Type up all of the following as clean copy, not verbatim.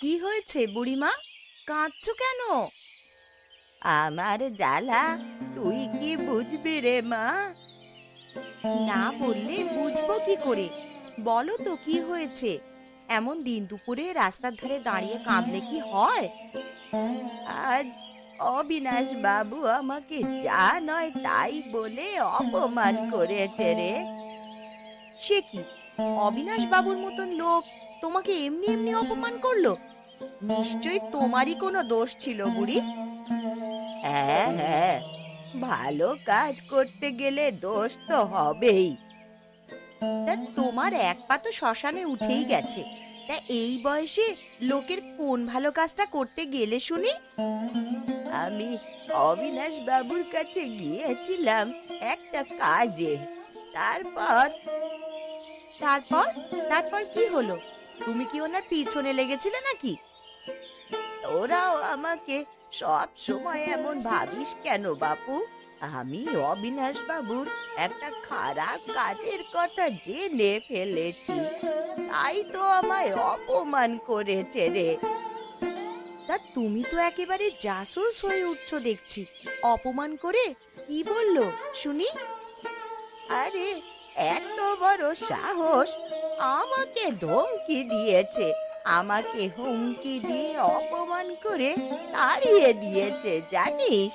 কি হয়েছে বুড়িমা? কাঁদছো কেন? আমার জ্বালা তুই কি বুঝবি রে মা? না বললে বুঝবো কি করে? বলো তো কি হয়েছে? এমন দিন দুপুরে রাস্তার ধারে দাঁড়িয়ে কাঁদলে কি হয়? আজ অবিনাশ বাবু আমাকে যা নয় তাই বলে অপমান করেছে রে। সে কি? অবিনাশ বাবুর মতন লোক তোমাকে এমনি এমনি অপমান করলো? নিশ্চয়ই তোমারই কোনো দোষ ছিল বুড়ি। হ্যাঁ হ্যাঁ, ভালো কাজ করতে গেলে দোষ তো হবেই। তা তোমার এক পা তো শ্মশানে উঠেই গেছে, তা এই বয়সে লোকের কোন ভালো কাজটা করতে গেলে শুনি? আমি অবিনাশ বাবুর কাছে গিয়েছিলাম একটা কাজে। তারপর তারপর তারপর কি হলো? তুমি কি ওনার পিছনে লেগেছিলে নাকি? তোরাও আমাকে সব সময় এমন ভাবিস কেন বাপু? আমি অবিনাশ বাবুর একটা খারাপ কাজের কথা জেনে ফেলেছি, তাই তো আমায় অপমান করেছে রে। তা তুমি তো একেবারে জাসুস হয়ে উঠছো দেখছি। অপমান করে কি বললো শুনি? আরে এত বড় সাহস! আমাকে ধমকি দিয়েছে, আমাকে হুমকি দিয়ে অপমান করে তাড়িয়ে দিয়েছে জানিস?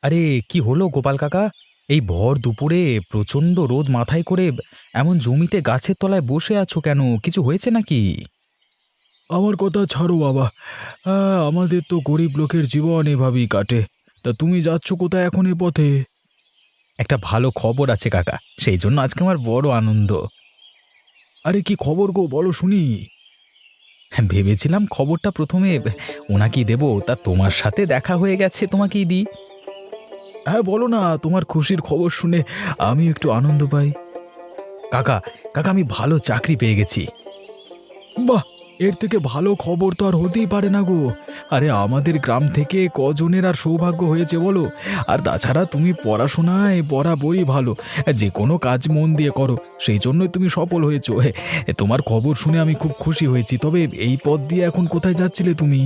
আরে কি হলো গোপাল কাকা? এই ভর দুপুরে প্রচণ্ড রোদ মাথায় করে এমন জমিতে গাছের তলায় বসে আছো কেন? কিছু হয়েছে নাকি? আমার কথা ছাড়ো বাবা। আমাদের তো গরিব লোকের জীবন এভাবেই কাটে। তা তুমি যাচ্ছ কোথায় এখন এ পথে? একটা ভালো খবর আছে কাকা, সেই জন্য আজকে আমার বড় আনন্দ। আরে কি খবর গো, বলো শুনি। ভেবেছিলাম খবরটা প্রথমে ওনাকেই দেব, তা তোমার সাথে দেখা হয়ে গেছে, তোমাকেই দিই। হ্যাঁ বলো না, তোমার খুশির খবর শুনে আমি একটু আনন্দ পাই। কাকা, কাকা আমি ভালো চাকরি পেয়ে গেছি। বাহ, এর থেকে ভালো খবর তো আর হতেই পারে না গো। আরে আমাদের গ্রাম থেকে কজনের আর সৌভাগ্য হয়েছে বলো। আর তাছাড়া তুমি পড়াশোনায় বরাবরই ভালো, যে কোনো কাজ মন দিয়ে করো, সেই জন্যই তুমি সফল হয়েছো। তোমার খবর শুনে আমি খুব খুশি হয়েছি। তবে এই পথ দিয়ে এখন কোথায় যাচ্ছিলে তুমি?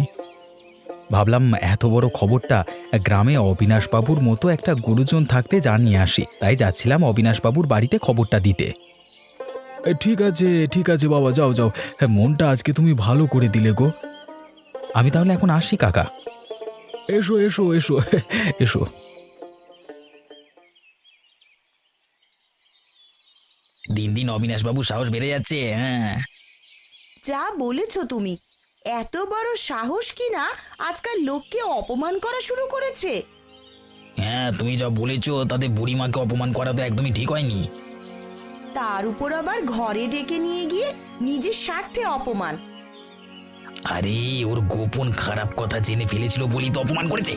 ভাবলাম এত বড় খবরটা গ্রামে অবিনাশবাবুর মতো একটা গুরুজন থাকতে জানিয়ে আসি, তাই যাচ্ছিলাম অবিনাশবাবুর বাড়িতে খবরটা দিতে। ঠিক আছে ঠিক আছে বাবা, যাও যাও। হ্যাঁ, মনটা আজকে তুমি ভালো করে দিলে গো। আমি তাহলে এখন আসি কাকা। এসো এসো এসো এসো। দিন দিন অবিনাশবাবুর সাহস বেড়ে যাচ্ছে। হ্যাঁ, যা বলেছ তুমি! এত বড় সাহস কিনা আজকাল লোককে অপমান করা শুরু করেছে। হ্যাঁ, তুমি যা বলেছো তাতে বুড়িমাকে অপমান করা তো একদমই ঠিক হয়নি। তার উপর আবার ঘরে ডেকে নিয়ে গিয়ে নিজের স্বার্থে অপমান। আরে ওর গোপন খারাপ কথা জেনে ফেলেছিল বলি তো অপমান করেছে।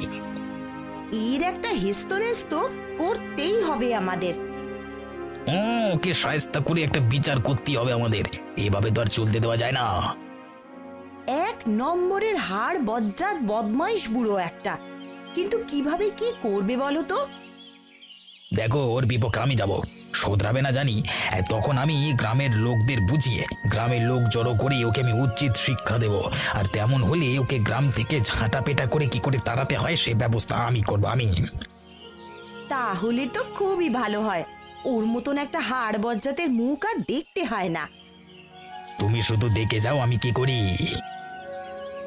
এর একটা হেস্তনেস্ত করতেই হবে আমাদের। ওকে শায়েস্তা করে একটা বিচার করতেই হবে আমাদের। এভাবে তো আর চলতে দেওয়া যায় না। এক নম্বরের হাড় বজ্জাত বদমাইশ বুড়ো একটা, কিন্তু কিভাবে কি করবে বলো তো? দেখো, ওর বিপক্ষে আমি যাব, শোধরাবে না জানি। তখন আমি গ্রামের লোকদের বুঝিয়ে গ্রামের লোক জড়ো করে ওকে আমি উচিত শিক্ষা দেব। আর তেমন হলে ওকে গ্রাম থেকে ঝাঁটা পেটা করে কি করে তাড়াতে হয় সে ব্যবস্থা আমি করব। আমি তাহলে তো খুবই ভালো হয়। ওর মতন একটা হাড় বজ্জাতের মুখ আর দেখতে হয় না। তুমি শুধু দেখে যাও আমি কি করি।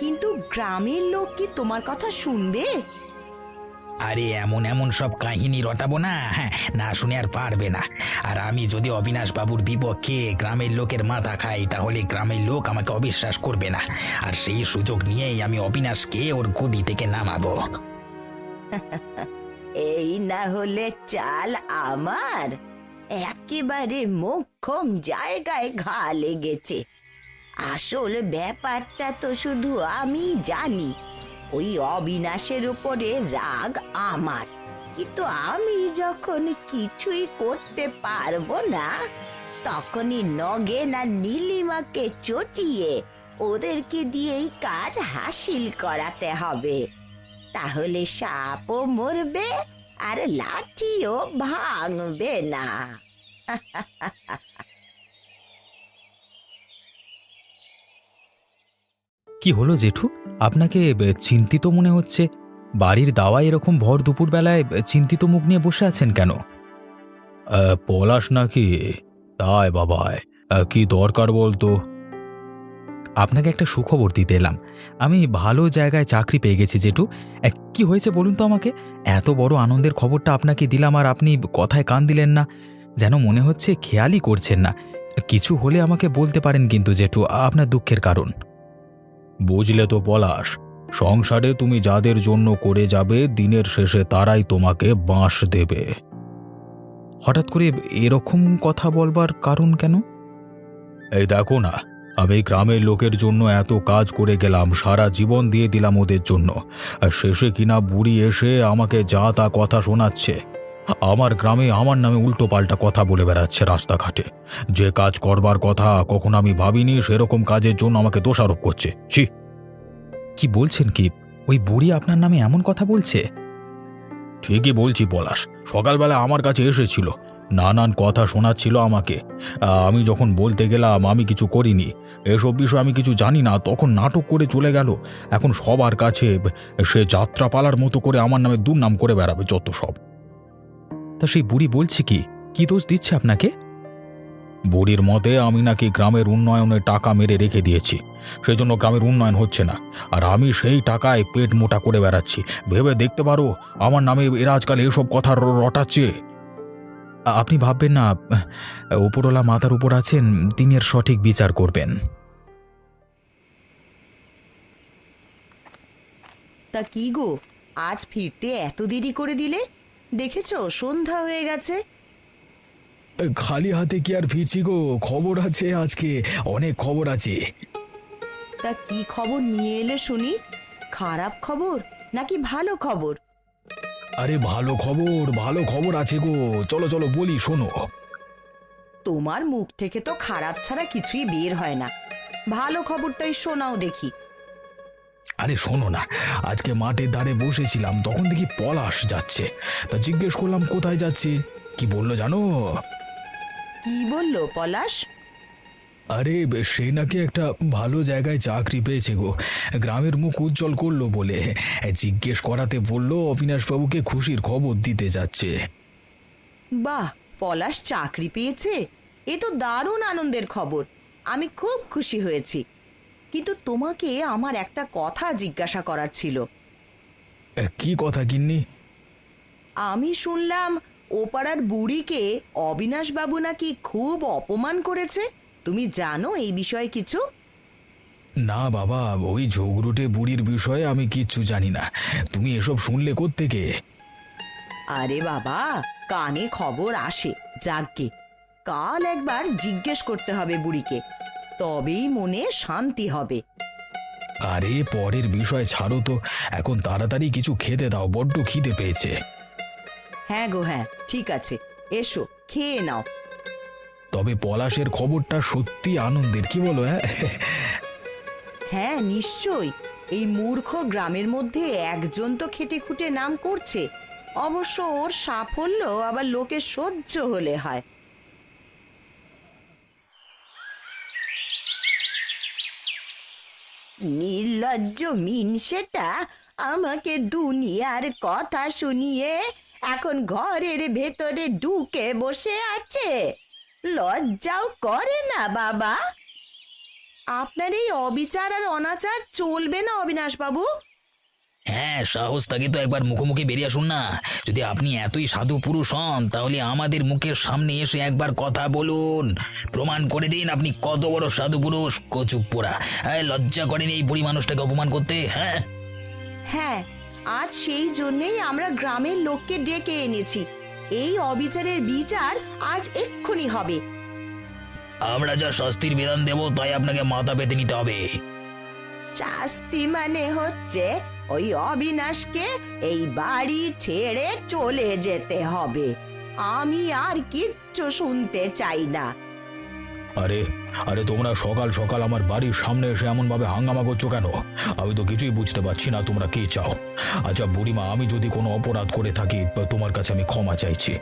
কিন্তু গ্রামের লোক কি তোমার কথা শুনবে? আরে এমন এমন সব কাহিনী রটাবো না, হ্যাঁ, না শুনে আর পারবে না। আর আমি যদি অবিনাশ বাবুর বিপক্ষে গ্রামের লোকের মাথা খাই তাহলে গ্রামের লোক আমাকে অবিশ্বাস করবে না। আর সেই সুযোগ নিয়েই আমি অবিনাশকে ওর গদি থেকে নামাবো। এই না হলে চাল আমার! একেবারে মোক্ষম জায়গায় ঘা লেগেছে। আসল ব্যাপারটা তো শুধু আমি জানি। ওই অবিনাশের উপরে রাগ আমার, কিন্তু আমি যখন কিছুই করতে পারবো না, তখনই নগেন আর নীলিমাকে চটিয়ে ওদেরকে দিয়েই কাজ হাসিল করাতে হবে। তাহলে সাপও মরবে আর লাঠিও ভাঙবে না। কি হলো জেঠু, আপনাকে চিন্তিত মনে হচ্ছে? বাড়ির দাওয়ায় এরকম ভর দুপুর বেলায় চিন্তিত মুখ নিয়ে বসে আছেন কেন? পলাশ নাকি? তাই বাবায়, কি দরকার বলতো? আপনাকে একটা সুখবর দিতে এলাম। আমি ভালো জায়গায় চাকরি পেয়ে গেছি জেঠু। কি হয়েছে বলুন তো আমাকে? এত বড় আনন্দের খবরটা আপনাকে দিলাম আর আপনি কথায় কান দিলেন না। যেন মনে হচ্ছে খেয়ালই করছেন না। কিছু হলে আমাকে বলতে পারেন কিন্তু জেঠু, আপনার দুঃখের কারণ। বুঝলে তো পলাশ, সংসারে তুমি যাদের জন্য করে যাবে, দিনের শেষে তারাই তোমাকে বাঁশ দেবে। হঠাৎ করে এরকম কথা বলবার কারণ কেন? এই দেখো না, আমি গ্রামের লোকের জন্য এত কাজ করে গেলাম, সারা জীবন দিয়ে দিলাম ওদের জন্য, আর শেষে কিনা বুড়ি এসে আমাকে যা তা কথা শোনাচ্ছে। আমার গ্রামে আমার নামে উল্টো পাল্টা কথা বলে বেড়াচ্ছে রাস্তাঘাটে। যে কাজ করবার কথা কখন আমি ভাবিনি, সেরকম কাজের জন্য আমাকে দোষারোপ করছে। ছি! কি বলছেন কি? ওই বুড়ি আপনার নামে এমন কথা বলছে? ঠিকই বলছি পলাশ। সকালবেলা আমার কাছে এসেছিল, নানান কথা শোনাচ্ছিল আমাকে। আমি যখন বলতে গেলাম আমি কিছু করিনি, এসব বিষয় আমি কিছু জানি না, তখন নাটক করে চলে গেল। এখন সবার কাছে সে যাত্রাপালার মতো করে আমার নামে দুর্নাম করে বেড়াবে যত সব। তা সেই বুড়ি বলছে কি? কি দোষ দিচ্ছে আপনাকে? বুড়ির মতে আমি নাকি গ্রামের উন্নয়নে টাকা মেরে রেখে দিয়েছি, সেজন্য গ্রামের উন্নয়ন হচ্ছে না, আর আমি সেই টাকায় পেট মোটা করে বেড়াচ্ছি। ভেবে দেখতে পারো, আমার নামে এরা আজকাল এসব কথা রটাচ্ছে। আপনি ভাববেন না, উপরওয়ালা মাথার উপর আছেন, তিনি এর সঠিক বিচার করবেন। তা কি গো, আজ ফিরতে এত দেরি করে দিলে? দেখেছো সন্ধ্যা হয়ে গেছে। খালি হাতে কি আর ফিরছি গো, খবর আছে, আজকে অনেক খবর আছে। তা কি খবর নিয়ে এলে শুনি? খারাপ খবর নাকি ভালো খবর? আরে ভালো খবর, ভালো খবর আছে গো, চলো চলো বলি, শোনো। তোমার মুখ থেকে তো খারাপ ছাড়া কিছুই বের হয় না। ভালো খবরটাই শোনাও দেখি। আরে শোনো না, আজকে মাঠের ধারে বসেছিলাম, তখন দেখি পলাশ যাচ্ছে। তা জিজ্ঞেস করলাম কোথায় যাচ্ছে। কি বললো জানো? কি বললো পলাশ? আরে সে নাকি একটা ভালো জায়গায় চাকরি পেয়েছে গো, গ্রামের মুখ উজ্জ্বল করলো বলে। জিজ্ঞেস করাতে বললো অবিনাশবাবুকে খুশির খবর দিতে যাচ্ছে। বাহ, পলাশ চাকরি পেয়েছে? এ তো দারুণ আনন্দের খবর। আমি খুব খুশি হয়েছি। কিন্তু তোমাকে আমার একটা কথা জিজ্ঞাসা করার ছিল। কি কথা গিন্নি? আমি শুনলাম ও পাড়ার বুড়িকে অবিনাশবাবু নাকি খুব অপমান করেছে। তুমি জানো এই বিষয়ে কিছু? না বাবা, ওই ঝগড়ুটে বুড়ির বিষয়ে আমি কিচ্ছু জানি না। তুমি এসব শুনলে কোত্থেকে? আরে বাবা, কানে খবর আসে। যাকগে, কাল একবার জিজ্ঞেস করতে হবে বুড়িকে, তবেই মনে শান্তি হবে। আরে পরের বিষয় ছাড়ো তো, এখন তাড়াতাড়ি কিছু খেতে দাও, বড্ড খিদে পেয়েছে। হ্যাঁ গো হ্যাঁ, ঠিক আছে, এসো খেয়ে নাও। তবে পলাশের খবরটা সত্যি আনন্দের, কি বলো? হ্যাঁ নিশ্চয়ই। এই মূর্খ গ্রামের মধ্যে একজন তো খেটে খুঁটে নাম করছে। অবশ্য ওর সাফল্য আবার লোকে সহ্য হলে হয়। নির্লজ্জ মিনসেটা আমাকে দুনিয়ার কথা শুনিয়ে এখন ঘরের ভেতরে ঢুকে বসে আছে। লজ্জাও করে না বাবা? আপনার এই অবিচার আর অনাচার চলবে না অবিনাশবাবু। হ্যাঁ, সাহস থাকে তো একবার মুখোমুখি বেরিয়ে আসুন না। যদি আপনি এতই সাধু পুরুষ হন, তাহলে আমাদের মুখের সামনে এসে একবার কথা বলুন, প্রমাণ করে দিন আপনি কত বড় সাধু পুরুষ। কচুপ পোড়া, লজ্জা করেন এই বুড়ি মানুষটাকে অপমান করতে? হ্যাঁ হ্যাঁ, আজ সেই জন্যই আমরা গ্রামের লোককে ডেকে এনেছি। এই অবিচারের বিচার আজ এক্ষুনি হবে। আমরা যা শাস্তির বিধান দেব তাই আপনাকে মাথা পেতে নিতে হবে। শাস্তি মানে হচ্ছে ওই অবিনাশকে এই বাড়ি ছেড়ে চলে যেতে হবে। আমি আর কিচ্ছু শুনতে চাই না। আরে আরে তোমরা সকাল সকাল আমার বাড়ির সামনে এসে এমনভাবে হাঙ্গামা করছো কেন? আমি তো কিছুই বুঝতে পারছি না তোমরা কি চাও। আচ্ছা বুড়িমা, আমি যদি কোনো অপরাধ করে থাকি তোমার কাছে আমি ক্ষমা চাইছি।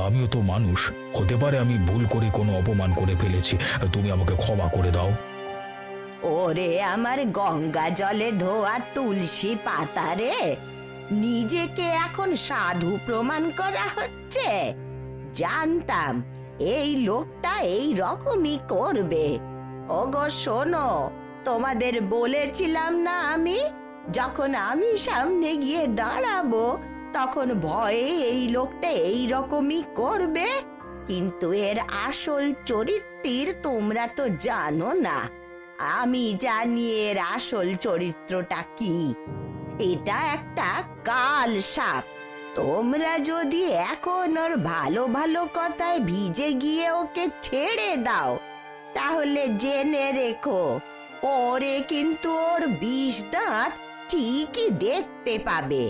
আমিও তো মানুষ, হতে পারে আমি ভুল করে কোনো অপমান করে ফেলেছি, তুমি আমাকে ক্ষমা করে দাও। ওরে আমার গঙ্গা জলে ধোয়া তুলসী পাতা রে, নিজেকে এখন সাধু প্রমাণ করা হচ্ছে। জানতাম এই লোকটা এই রকমই করবে। ওগো শোনো, তোমাদের বলেছিলাম না আমি, যখন আমি সামনে গিয়ে দাঁড়াবো তখন ভয়ে এই লোকটা এই রকমই করবে। কিন্তু এর আসল চরিত্র তোমরা তো জানো না। আমি জানি এর আসল চরিত্রটা কি। এটা একটা কাল সাপ। তোমরা যদি এখন ওর ভালো ভালো কথায় ভিজে গিয়ে ওকে ছেড়ে দাও, তাহলে জেনে রেখো পরে কিন্তু ওর বিষ দাঁত ঠিকই দেখতে পাবে।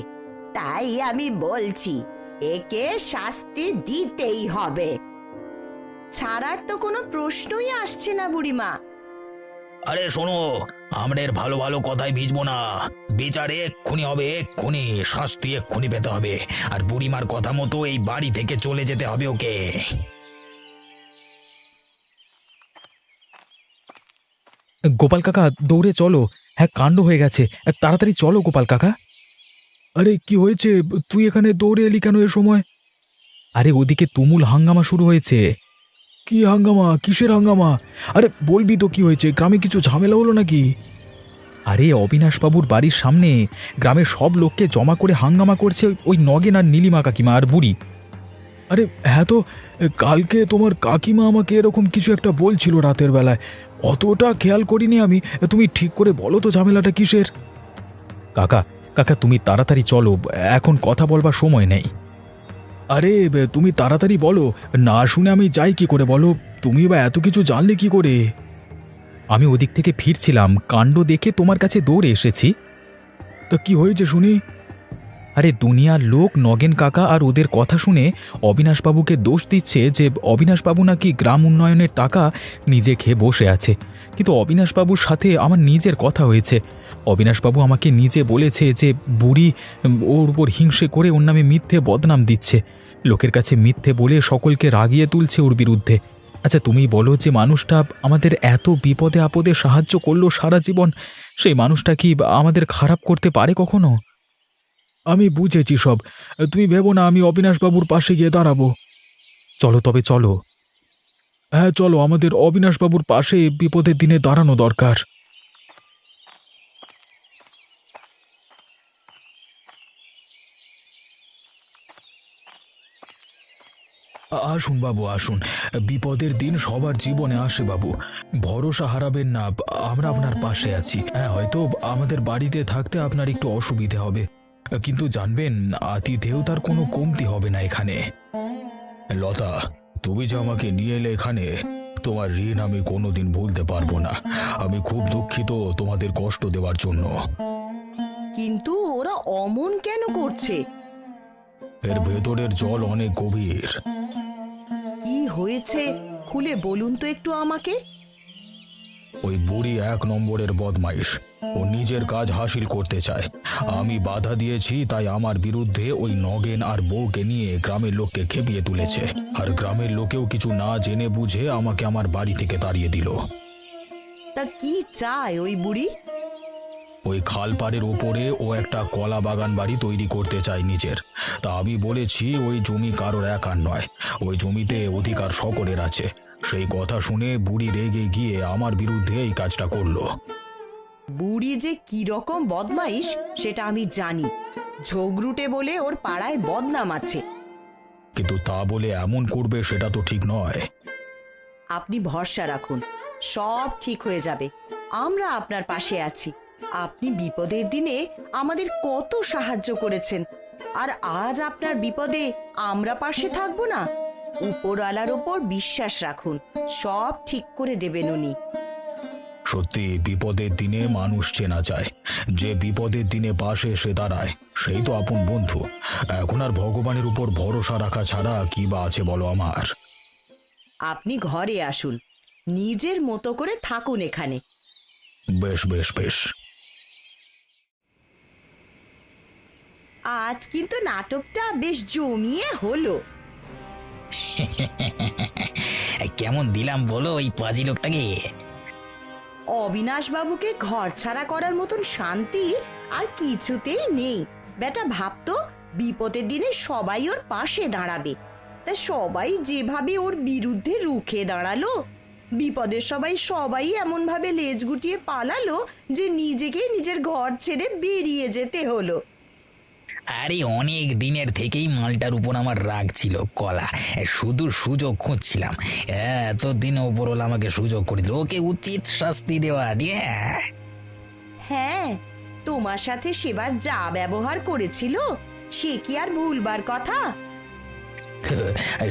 তাই আমি বলছি, একে শাস্তি দিতেই হবে। ছাড়ার তো কোনো প্রশ্নই আসছে না বুড়িমা। আরে শোনো, আমরা এর ভালো ভালো কথায় ভিজবো না। বিচার এক্ষুনি হবে, এক্ষুনি শাস্তি এক্ষুনি পেতে হবে। আর বুড়িমার কথা মতো এই বাড়ি থেকে চলে যেতে হবে ওকে। গোপাল কাকা, দৌড়ে চলো। হ্যাঁ, কাণ্ড হয়ে গেছে, তাড়াতাড়ি চলো গোপাল কাকা। আরে কি হয়েছে? তুই এখানে দৌড়ে এলি কেন এ সময়? আরে ওদিকে তুমুল হাঙ্গামা শুরু হয়েছে। কি হাঙ্গামা? কিসের হাঙ্গামা? আরে বলবি তো কি হয়েছে? গ্রামে কিছু ঝামেলা হলো নাকি? আরে অবিনাশবাবুর বাড়ির সামনে গ্রামের সব লোককে জমা করে হাঙ্গামা করছে ওই নগেন আর নীলিমা কাকিমা আর বুড়ি। আরে হ্যাঁ তো, কালকে তোমার কাকিমা আমাকে এরকম কিছু একটা বলছিল রাতের বেলায়, অতটা খেয়াল করিনি আমি। তুমি ঠিক করে বলো তো ঝামেলাটা কিসের? কাকা কাকা, তুমি তাড়াতাড়ি চলো, এখন কথা বলবার সময় নেই। আরে তুমি তাড়াতাড়ি বলো, না শুনে আমি যাই কি করে? বলো, তুমি বা এত কিছু জানলে কি করে? আমি ওদিক থেকে ফিরছিলাম, কাণ্ড দেখে তোমার কাছে দৌড়ে এসেছি। তা কি হয়েছে শুনি? আরে দুনিয়ার লোক নগেন কাকা আর ওদের কথা শুনে অবিনাশবাবুকে দোষ দিচ্ছে যে অবিনাশবাবু নাকি গ্রাম উন্নয়নের টাকা নিজে খেয়ে বসে আছে। কিন্তু অবিনাশবাবুর সাথে আমার নিজের কথা হয়েছে। অবিনাশবাবু আমাকে নিজে বলেছে যে বুড়ি ওর উপর হিংসে করে ওর নামে মিথ্যে বদনাম দিচ্ছে, লোকের কাছে মিথ্যে বলে সকলকে রাগিয়ে তুলছে ওর বিরুদ্ধে। আচ্ছা তুমি বলো, যে মানুষটা আমাদের এত বিপদে আপদে সাহায্য করলো সারা জীবন, সেই মানুষটা কি আমাদের খারাপ করতে পারে কখনো? আমি বুঝেছি সব, তুমি ভেবো না, আমি অবিনাশবাবুর পাশে গিয়ে দাঁড়াবো। চলো তবে চলো। হ্যাঁ চলো, আমাদের অবিনাশবাবুর পাশে বিপদের দিনে দাঁড়ানো দরকার। আসুন বাবু আসুন, বিপদের দিন সবার জীবনে আসে বাবু, ভরসা হারাবেন না, আমরা আপনার পাশে আছি। হ্যাঁ হয়তো আমাদের বাড়িতে থাকতে আপনার একটু অসুবিধে হবে, কিন্তু জানবেন আতিথেয়তার কোনো কমতি হবে না এখানে। লতা, তুমি যে আমাকে নিয়ে এলে এখানে, তোমার ঋণ আমি কোনোদিন ভুলতে পারবো না। আমি খুব দুঃখিত তোমাদের কষ্ট দেওয়ার জন্য। কিন্তু ওরা অমন কেন করছে? এর ভেতরের জল অনেক গভীর। কি হয়েছে খুলে বলুন তো একটু আমাকে। ওই বুড়ি এক নম্বরের বদমাইশ, ও নিজের কাজ হাসিল করতে চায়। আমি বাধা দিয়েছি, তাই আমার বিরুদ্ধে ওই নগেন আর বউকে নিয়ে গ্রামের লোককে খেপিয়ে তুলেছে। আর গ্রামের লোকেও কিছু না জেনে বুঝে আমাকে আমার বাড়ি থেকে তাড়িয়ে দিল। তা কি চায় ওই বুড়ি? ওই খালপাড়ের ওপরে ও একটা কলা বাগান বাড়ি তৈরি করতে চায় নিজের। তা আমি বলেছি ওই জমি কারোর একার নয়, ওই জমিতে অধিকার সকলের আছে। সেই কথা শুনে বুড়ি রেগে গিয়ে আমার বিরুদ্ধে এই কাজটা করলো। বুড়ি যে কি রকম বদমাইশ সেটা আমি জানি। ঝগড়ুটে বলে ওর পাড়ায় বদনাম আছে। কিন্তু তা বলে এমন করবে সেটা তো ঠিক নয়। আপনি ভরসা রাখুন, সব ঠিক হয়ে যাবে। আমরা আপনার পাশে আছি। আপনি বিপদের দিনে আমাদের কত সাহায্য করেছেন, আর আজ আপনার বিপদে আমরা পাশে থাকবো না? উপরওয়ালার ওপর বিশ্বাস রাখুন, সব ঠিক করে দেবেন উনি। সত্যি বিপদের দিনে মানুষ চেনা যায়, যে বিপদের দিনে পাশে এসে দাঁড়ায় সেই তো আপন বন্ধু। এখন আর ভগবানের উপর ভরসা রাখা ছাড়া কি বা আছে বলো আমার? আপনি ঘরে আসুন, নিজের মতো করে থাকুন এখানে। বেশ বেশ বেশ। আজ কিন্তু নাটকটা বেশ জমিয়ে হলো। কেমন দিলাম বলো ওই পাজি লোকটাকে? অবিনাশ বাবুকে ঘর ছাড়া করার মতন শান্তি আর কিছুতেই নেই। বেটা ভাবতো বিপদের দিনে সবাই ওর পাশে দাঁড়াবে, তা সবাই যেভাবে ওর বিরুদ্ধে রুখে দাঁড়ালো, বিপদের সবাই এমন ভাবে লেজ গুটিয়ে পালালো যে নিজেকেই নিজের ঘর ছেড়ে বেরিয়ে যেতে হলো। আরে অনেক দিনের থেকেই মালটার উপর আমার রাগ ছিল কলা, শুধু সুযোগ খুঁজছিলাম। এতদিন ওপরওয়ালা আমাকে সুযোগ করে দিল, ওকে উচিত শাস্তি দেওয়া। হ্যাঁ, তোমার সাথে সেবার যা ব্যবহার করেছিল সে কি আর ভুলবার কথা?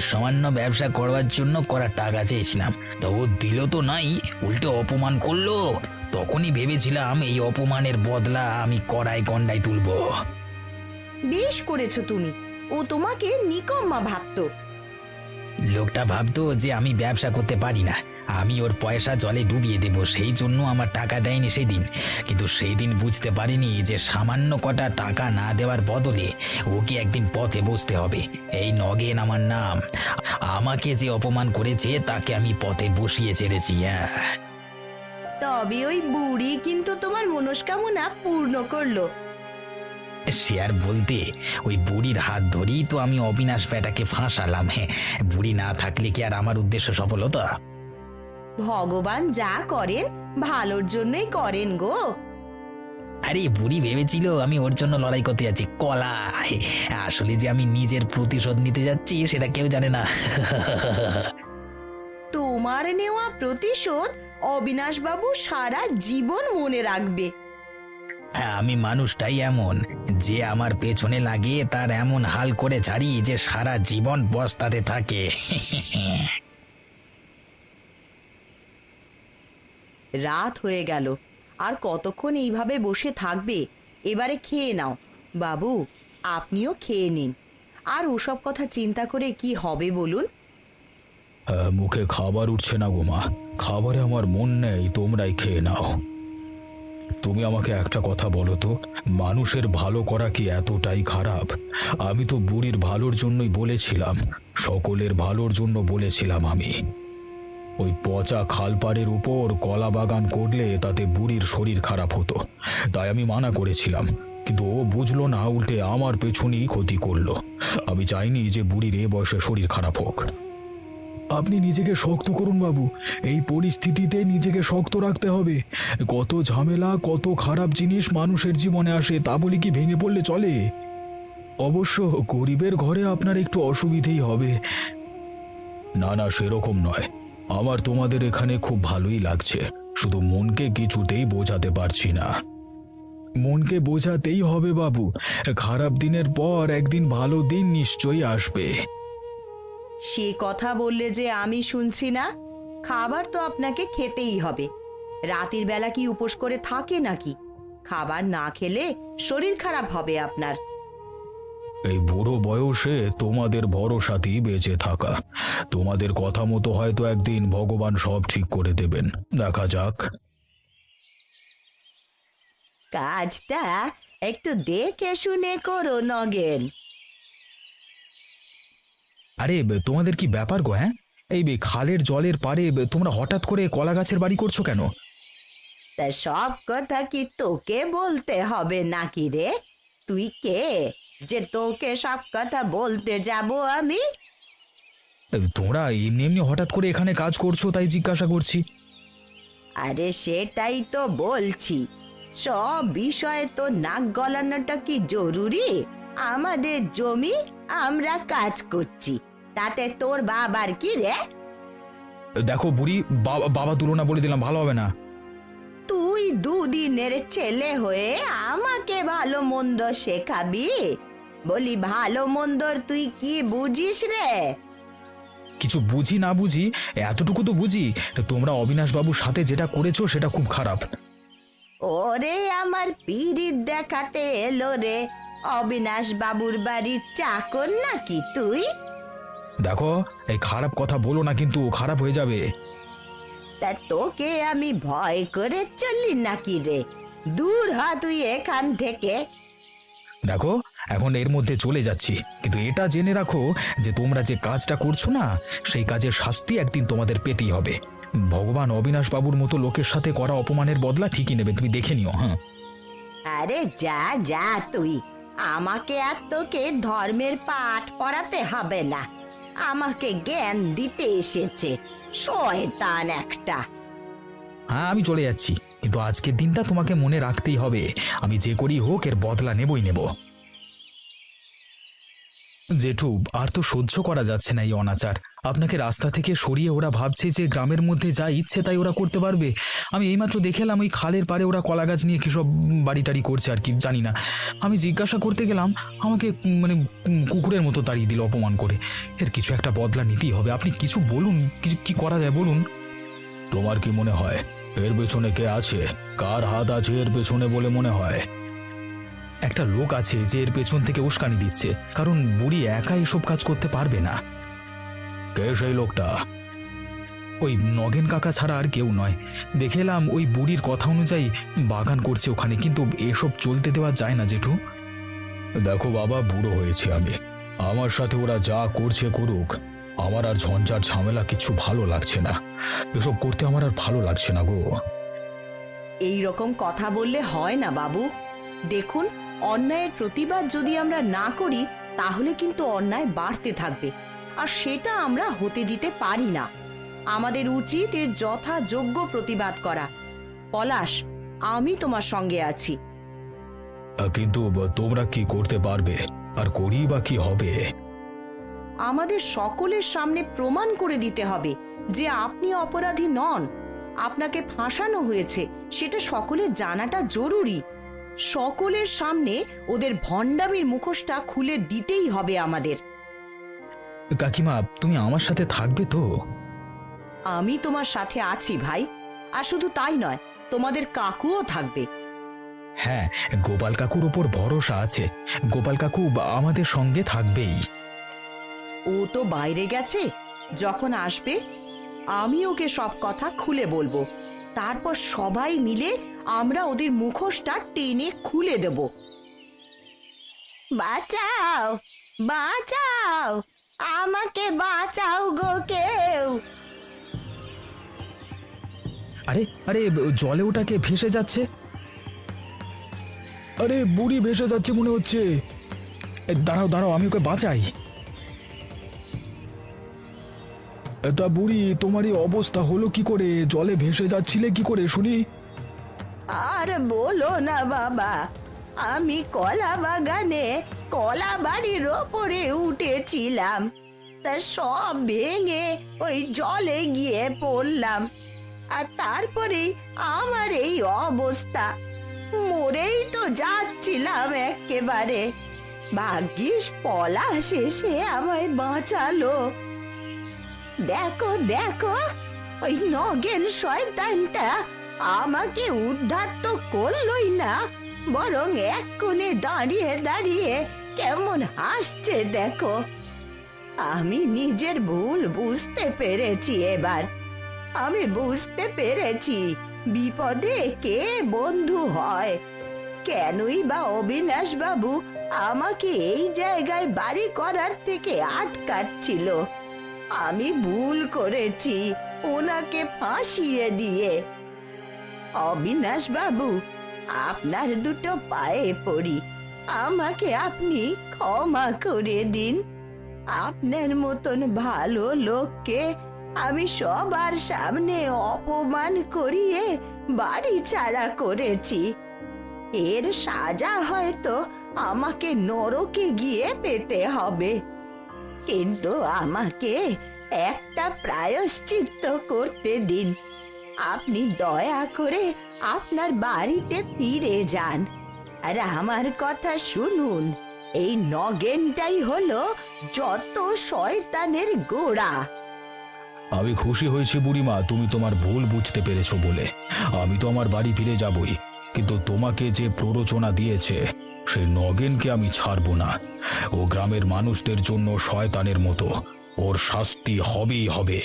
সামান্য ব্যবসা করবার জন্য করা টাকা চেয়েছিলাম, তো ও দিল তো নাই, উল্টে অপমান করলো। তখনই ভেবেছিলাম এই অপমানের বদলা আমি কড়াই গন্ডায় তুলবো। বেশ করেছো তুমি, ও তোমাকে নিকম্মা ভাবতো। লোকটা ভাবতো যে আমি ব্যবসা করতে পারি না, আমি ওর পয়সা জলে ডুবিয়ে দেব, সেই জন্য আমার টাকা দেয়নি সেদিন। কিন্তু সেই দিন বুঝতে পারিনি যে সামান্য কটা টাকা না দেওয়ার বদলে ওকে একদিন পথে বসতে হবে। এই নগেন আমার নাম, আমাকে যে অপমান করেছে তাকে আমি পথে বসিয়ে ছেড়েছি। তবে ওই বুড়ি কিন্তু তোমার মনস্কামনা পূর্ণ করলো। সে আর বলতে, ওই বুড়ির হাত ধরেই তো আমি অবিনাশ বেটাকে ফাঁসালাম। বুড়ি না থাকলে কি আর আমার উদ্দেশ্য সফল হতো? ভগবান যা করেন ভালোর জন্যই করেন গো। আরে বুড়ি ভেবেছিল আমি ওর জন্য লড়াই করতে যাচ্ছি কলা, আসলে যে আমি নিজের প্রতিশোধ নিতে যাচ্ছি সেটা কেউ জানে না। তোমার নেওয়া প্রতিশোধ অবিনাশ বাবু সারা জীবন মনে রাখবে। আমি মানুষটাই এমন, যে আমার পেছনে লাগে তার এমন হাল করে ছাড়ি যে সারা জীবন বস্তাতে থাকে। রাত হয়ে গেল, আর কতক্ষণ এইভাবে বসে থাকবে? এবারে খেয়ে নাও বাবু, আপনিও খেয়ে নিন। আর ওসব কথা চিন্তা করে কি হবে বলুন? মুখে খাবার উঠছে না গো মা, খাবারে আমার মন নেই, তোমরাই খেয়ে নাও। তুমি আমাকে একটা কথা বলো তো, মানুষের ভালো করা কি এতটাই খারাপ? আমি তো বুড়ির ভালোর জন্যই বলেছিলাম, সকলের ভালোর জন্য বলেছিলাম। আমি ওই পচা খালপাড়ের উপর কলা বাগান করলে তাতে বুড়ির শরীর খারাপ হতো, তাই আমি মানা করেছিলাম। কিন্তু ও বুঝলো না, উল্টে আমার পেছনেই ক্ষতি করলো। আমি চাইনি যে বুড়ির এ বয়সে শরীর খারাপ হোক। আপনি নিজেকে শক্ত করুন বাবু, এই পরিস্থিতিতে নিজেকে শক্ত রাখতে হবে। কত ঝামেলা, কত খারাপ জিনিস মানুষের জীবনে আসে, তা বলি কি ভেঙে পড়লে চলে? অবশ্য গরিবের ঘরে আপনার একটু অসুবিধেই হবে। না না, সেরকম নয়, আমার তোমাদের এখানে খুব ভালোই লাগছে, শুধু মনকে কিছুতেই বোঝাতে পারছি না। মনকে বোঝাতেই হবে বাবু, খারাপ দিনের পর একদিন ভালো দিন নিশ্চয়ই আসবে। সে কথা বললে যে আমি শুনছি না? খাবার তো আপনাকে খেতেই হবে। রাতের বেলা কি উপোস করে থাকে নাকি? খাবার না খেলে শরীর খারাপ হবে আপনার। এই বুড়ো বয়সে তোমাদের ভরসাতেই বেঁচে থাকা, তোমাদের কথা মতো হয়তো একদিন ভগবান সব ঠিক করে দেবেন, দেখা যাক। কাজটা একটু দেখে শুনে করো নগেন। আরে তোমাদের কি ব্যাপার গো? হ্যাঁ, এই খালের জলের পারে তোমরা হঠাৎ করে কলা গাছের বাড়ি করছো কেন? তা সব কথা কি তোকে বলতে হবে নাকি রে? তুই কে যে তোকে সব কথা বলতে যাব আমি? তোমরা এমনি এমনি হঠাৎ করে এখানে কাজ করছো তাই জিজ্ঞাসা করছি। আরে সেটাই তো বলছি, সব বিষয়ে তো নাক গলানোটা কি জরুরি? আমাদের জমি, আমরা কাজ করছি, তাতে তোর বাবার কি রে? দেখো বুড়ি, বাবা তুলনা বলে দিলাম, ভালো হবে না। তুই দুদিনের ছেলে হয়ে আমাকে ভালো মন্দ শেখাবি? বলি ভালো মন্দর তুই কি বুঝিস রে? কিছু বুঝি না বুঝি, এতটুকু তো বুঝি, তোমরা অবিনাশ বাবুর সাথে যেটা করেছো সেটা খুব খারাপ। ওরে আমার পিরিত দেখাতে এলো রে? অবিনাশ বাবুর বাড়ির চাকর নাকি তুই? দেখো, এই খারাপ কথা বলো না, কিন্তু খারাপ হয়ে যাবে। তা তোকে আমি ভয় করে চললি নাকি রে? দূর হ তুই এখান থেকে। দেখো, এখন এর মধ্যে চলে যাচ্ছি, কিন্তু এটা জেনে রাখো যে তোমরা যে কাজটা করছো না, সেই কাজের শাস্তি একদিন তোমাদের পেতেই হবে। ভগবান অবিনাশ বাবুর মতো লোকের সাথে করা অপমানের বদলা ঠিকই নেবে, তুমি দেখে নিও। হ্যাঁ, আরে যা যা তুই, আমাকে আর তোকে ধর্মের পাঠ পড়াতে হবে না। আমাকে জ্ঞান দিতে এসেছে শয়তান একটা। হ্যাঁ, আমি চলে যাচ্ছি, কিন্তু আজকের দিনটা তোমাকে মনে রাখতেই হবে। আমি যে করি হোক এর বদলা নেবই নেব। জেঠু, আর তো সহ্য করা যাচ্ছে না এই অনাচার। আপনাকে রাস্তা থেকে সরিয়ে ওরা ভাবছে যে গ্রামের মধ্যে যা ইচ্ছে তাই ওরা করতে পারবে। আমি এইমাত্র দেখলাম ওই খালের পাড়ে ওরা কলা গাছ নিয়ে কিসব বাড়ি টাড়ি করছে আর কি জানি না। আমি জিজ্ঞাসা করতে গেলাম, আমাকে মানে কুকুরের মতো তাড়িয়ে দিল অপমান করে। এর কিছু একটা বদলা নিতেই হবে। আপনি কিছু বলুন, কিছু কি করা যায় বলুন। তোমার কি মনে হয় এর পেছনে কে আছে? কার হাত আছে এর পেছনে বলে মনে হয়? একটা লোক আছে যে এর পেছন থেকে উস্কানি দিচ্ছে, কারণ বুড়ি একা এসব কাজ করতে পারবে না। কে সেই লোকটা? ওই নগেন কাকা ছাড়া আর কেউ নয়। দেখে এলাম ওই বুড়ির কথা অনুযায়ী বাগান করছে ওখানে, কিন্তু এসব চলতে দেওয়া যায় না জেঠু। দেখো বাবা, বুড়ো হয়েছে আমি, আমার সাথে ওরা যা করছে করুক, আমার আর ঝঞ্ঝাট ঝামেলা কিছু ভালো লাগছে না। এসব করতে আমার আর ভালো লাগছে না গো। এই রকম কথা বললে হয় না বাবু। দেখুন, অন্যায়ের প্রতিবাদ যদি আমরা না করি তাহলে কিন্তু অন্যায় বাড়তে থাকবে, আর সেটা আমরা হতে দিতে পারি না। আমাদের উচিত এর যথাযোগ্য প্রতিবাদ করা। পলাশ, আমি তোমার সঙ্গে আছি। কিন্তু তোমরা কি করতে পারবে? আর করি বা কি হবে? আমাদের সকলের সামনে প্রমাণ করে দিতে হবে যে আপনি অপরাধী নন। আপনাকে ফাঁসানো হয়েছে সেটা সকলের জানাটা জরুরি। সকলের সামনে ওদের ভণ্ডামির মুখোশটা খুলে দিতেই হবে আমাদের। কাকিমা, তুমি আমার সাথে থাকবে তো? আমি তোমার সাথে আছি ভাই, আর শুধু তাই নয়, তোমাদের কাকুও থাকবে। হ্যাঁ, গোপাল কাকুর উপর ভরসা আছে। গোপাল কাকু আমাদের সঙ্গে থাকবেই। ও তো বাইরে গেছে, যখন আসবে আমি ওকে সব কথা খুলে বলবো। তারপর সবাই মিলে আমরা ওদের মুখোশটা টেনে খুলে দেব। বাঁচাও, বাঁচাও, আমাকে বাঁচাও গো কেউ। আরে আরে, জলে ওটাকে ভেসে যাচ্ছে। আরে বুড়ি ভেসে যাচ্ছে মনে হচ্ছে। দাঁড়াও দাঁড়াও, আমি ওকে বাঁচাই। তা বুড়ি, তোমার এই অবস্থা হলো কি করে? জলে ভেসে যাচ্ছিলে কি করে শুনি? আর বলো না বাবা, আমি কলা বাগানে কলা বাড়ির ওপরে উঠেছিলাম, তা সব ভেঙে ওই জলে গিয়ে পড়লাম। আর তারপরে আমার এই অবস্থা, মরেই তো যাচ্ছিলাম একেবারে। ভাগ্যিস পলাশ এসে আমায় বাঁচালো। দেখো দেখো, ওই নগেন শয়তানটা আমাকে উদ্ধার তো করলই না, বরং এক কোণে দাঁড়িয়ে দাঁড়িয়ে কেমন হাসছে দেখো। আমি নিজের ভুল বুঝতে পেরেছি এবার। আমি বুঝতে পেরেছি বিপদে কে বন্ধু হয়। কেনই বা অবিনাশ বাবু আমাকে এই জায়গায় বাড়ি করার থেকে আটকাচ্ছিল। আমি ভুল করেছি ওনাকে ফাঁসিয়ে দিয়ে। অবিনাশ বাবু, আপনার দুটো পায়ে পড়ি, আমাকে আপনি ক্ষমা করে দিন। আপনার মতন ভালো লোককে আমি সবার সামনে অপমান করিয়ে বাড়ি ছাড়া করেছি। এর সাজা হয়তো আমাকে নরকে গিয়ে পেতে হবে, কিন্তু আমাকে একটা প্রায়শ্চিত্ত করতে দিন। আপনি দয়া করে আপনার বাড়িতে ফিরে যান, আর আমার কথা শুনুন। এই নগেনটাই হলো যত শয়তানের গোড়া। আমি খুশি হয়েছি বুড়িমা, তুমি তোমার ভুল বুঝতে পেরেছো বলে। আমি তো আমার বাড়ি ফিরে যাবই, কিন্তু তোমাকে যে প্ররোচনা দিয়েছে সেই নগেনকে আমি ছাড়বো না। ও গ্রামের মানুষদের জন্য শয়তানের মতো, ওর শাস্তি হবেই হবে।